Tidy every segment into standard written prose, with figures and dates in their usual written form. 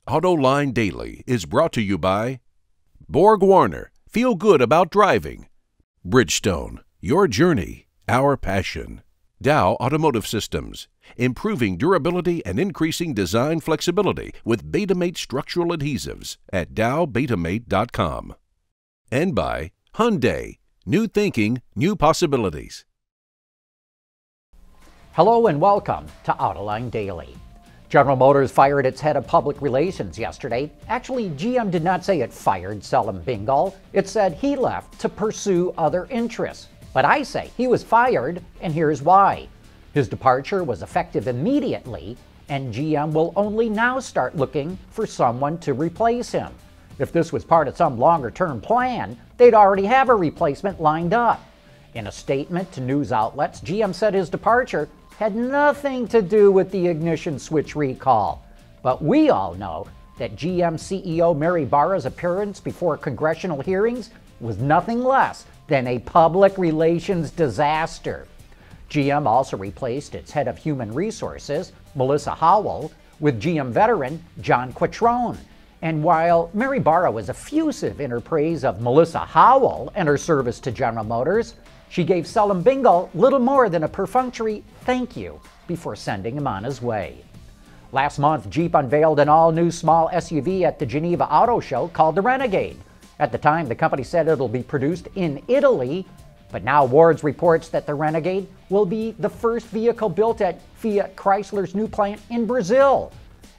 Autoline Daily is brought to you by Borg Warner, feel good about driving. Bridgestone, your journey, our passion. Dow Automotive Systems, improving durability and increasing design flexibility with Betamate structural adhesives at dowbetamate.com. And by Hyundai, new thinking, new possibilities. Hello and welcome to Autoline Daily. General Motors fired its head of public relations yesterday. Actually, GM did not say it fired Selim Bingal. It said he left to pursue other interests. But I say he was fired, and here's why. His departure was effective immediately, and GM will only now start looking for someone to replace him. If this was part of some longer-term plan, they'd already have a replacement lined up. In a statement to news outlets, GM said his departure had nothing to do with the ignition switch recall. But we all know that GM CEO Mary Barra's appearance before congressional hearings was nothing less than a public relations disaster. GM also replaced its head of human resources, Melissa Howell, with GM veteran John Quattrone. And while Mary Barra was effusive in her praise of Melissa Howell and her service to General Motors, she gave Selim Bingal little more than a perfunctory thank you before sending him on his way. Last month, Jeep unveiled an all-new small SUV at the Geneva Auto Show called the Renegade. At the time, the company said it'll be produced in Italy, but now Wards reports that the Renegade will be the first vehicle built at Fiat Chrysler's new plant in Brazil.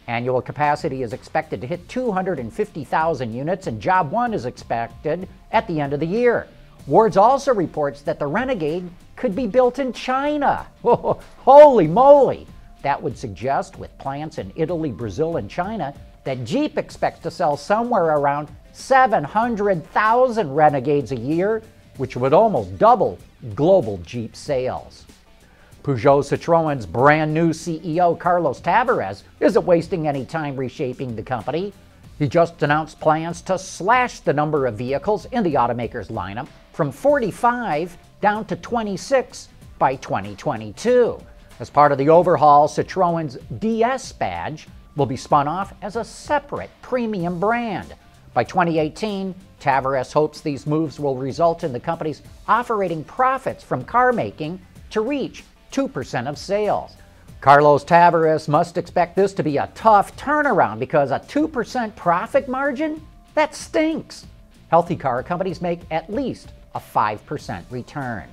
Annual capacity is expected to hit 250,000 units, and Job 1 is expected at the end of the year. Wards also reports that the Renegade could be built in China. Oh, holy moly! That would suggest, with plants in Italy, Brazil, and China, that Jeep expects to sell somewhere around 700,000 Renegades a year, which would almost double global Jeep sales. Peugeot-Citroen's brand new CEO, Carlos Tavares, isn't wasting any time reshaping the company. He just announced plans to slash the number of vehicles in the automaker's lineup from 45 down to 26 by 2022. As part of the overhaul, Citroen's DS badge will be spun off as a separate premium brand. By 2018, Tavares hopes these moves will result in the company's operating profits from car making to reach 2% of sales. Carlos Tavares must expect this to be a tough turnaround because a 2% profit margin? That stinks. Healthy car companies make at least a 5% return.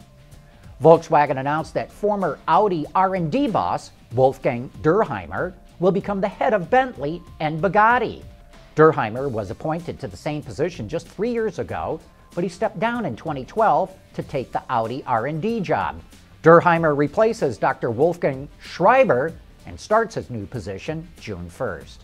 Volkswagen announced that former Audi R&D boss Wolfgang Durheimer will become the head of Bentley and Bugatti. Durheimer was appointed to the same position just 3 years ago, but he stepped down in 2012 to take the Audi R&D job. Durheimer replaces Dr. Wolfgang Schreiber and starts his new position June 1st.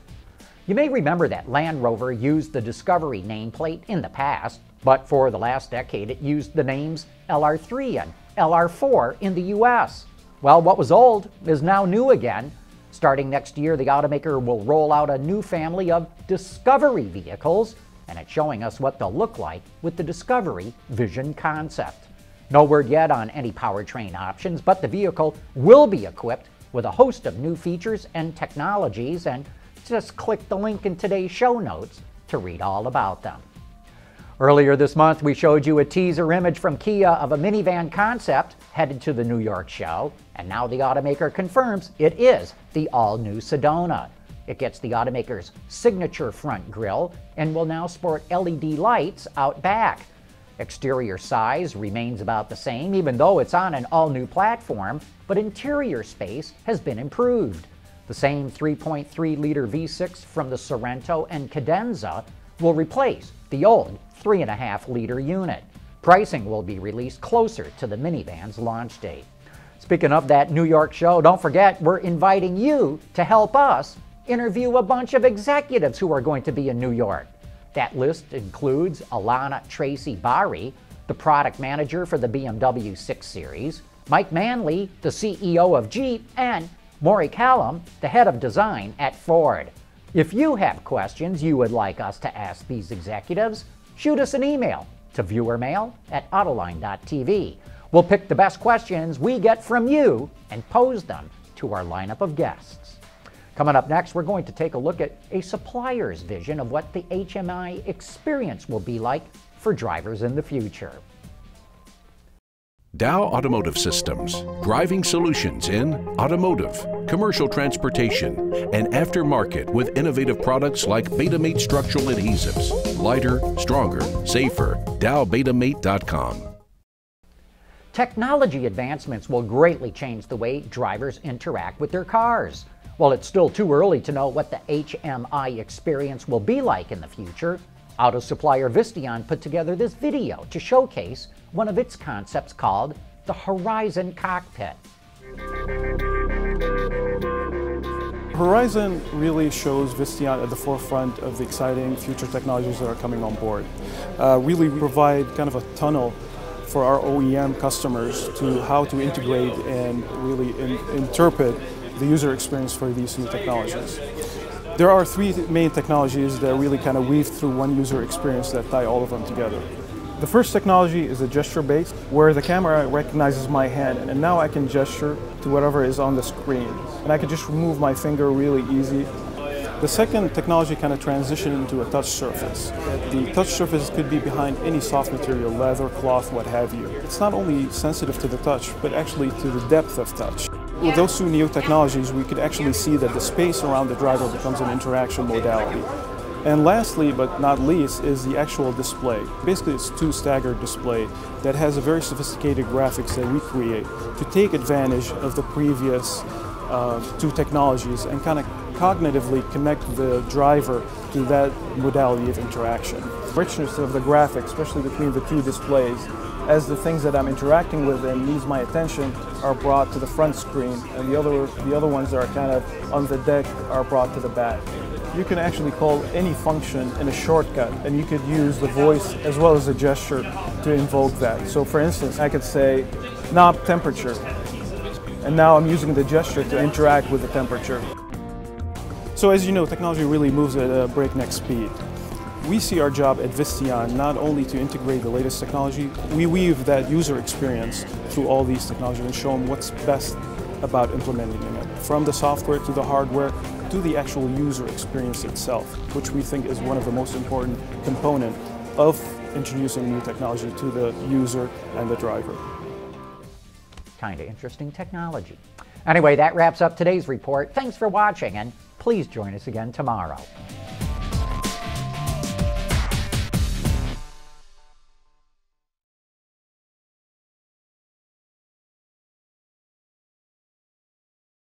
You may remember that Land Rover used the Discovery nameplate in the past, but for the last decade it used the names LR3 and LR4 in the US. Well, what was old is now new again. Starting next year, the automaker will roll out a new family of Discovery vehicles, and it's showing us what they'll look like with the Discovery Vision concept. No word yet on any powertrain options, but the vehicle will be equipped with a host of new features and technologies, and just click the link in today's show notes to read all about them. Earlier this month, we showed you a teaser image from Kia of a minivan concept headed to the New York show, and now the automaker confirms it is the all-new Sedona. It gets the automaker's signature front grille and will now sport LED lights out back. Exterior size remains about the same, even though it's on an all-new platform, but interior space has been improved. The same 3.3-liter V6 from the Sorento and Cadenza will replace the old 3.5-liter unit. Pricing will be released closer to the minivan's launch date. Speaking of that New York show, don't forget we're inviting you to help us interview a bunch of executives who are going to be in New York. That list includes Alana Tracy Bari, the product manager for the BMW 6 Series, Mike Manley, the CEO of Jeep, and Maury Callum, the head of design at Ford. If you have questions you would like us to ask these executives, shoot us an email to viewermail@autoline.tv. We'll pick the best questions we get from you and pose them to our lineup of guests. Coming up next, we're going to take a look at a supplier's vision of what the HMI experience will be like for drivers in the future. Dow Automotive Systems, driving solutions in automotive, commercial transportation, and aftermarket with innovative products like Betamate structural adhesives. Lighter, stronger, safer. DowBetamate.com. Technology advancements will greatly change the way drivers interact with their cars. While it's still too early to know what the HMI experience will be like in the future, auto supplier Visteon put together this video to showcase one of its concepts called the Horizon Cockpit. Horizon really shows Visteon at the forefront of the exciting future technologies that are coming on board. Really provide kind of a tunnel for our OEM customers to how to integrate and really interpret the user experience for these new technologies. There are three main technologies that really kind of weave through one user experience that tie all of them together. The first technology is a gesture-based, where the camera recognizes my hand and now I can gesture to whatever is on the screen. And I can just remove my finger really easy. The second technology kind of transitioned into a touch surface. The touch surface could be behind any soft material, leather, cloth, what have you. It's not only sensitive to the touch, but actually to the depth of touch. With those two new technologies, we could actually see that the space around the driver becomes an interaction modality. And lastly, but not least, is the actual display. Basically, it's two staggered display that has a very sophisticated graphics that we create to take advantage of the previous two technologies and kind of cognitively connect the driver to that modality of interaction. Richness of the graphics, especially between the two displays, as the things that I'm interacting with and needs my attention are brought to the front screen, and the other ones that are kind of on the deck are brought to the back. You can actually call any function in a shortcut, and you could use the voice as well as a gesture to invoke that. So for instance, I could say knob temperature, and now I'm using the gesture to interact with the temperature. So as you know, technology really moves at a breakneck speed. We see our job at Visteon not only to integrate the latest technology, we weave that user experience through all these technologies and show them what's best about implementing it, from the software to the hardware to the actual user experience itself, which we think is one of the most important components of introducing new technology to the user and the driver. Kind of interesting technology. Anyway, that wraps up today's report. Thanks for watching, and please join us again tomorrow.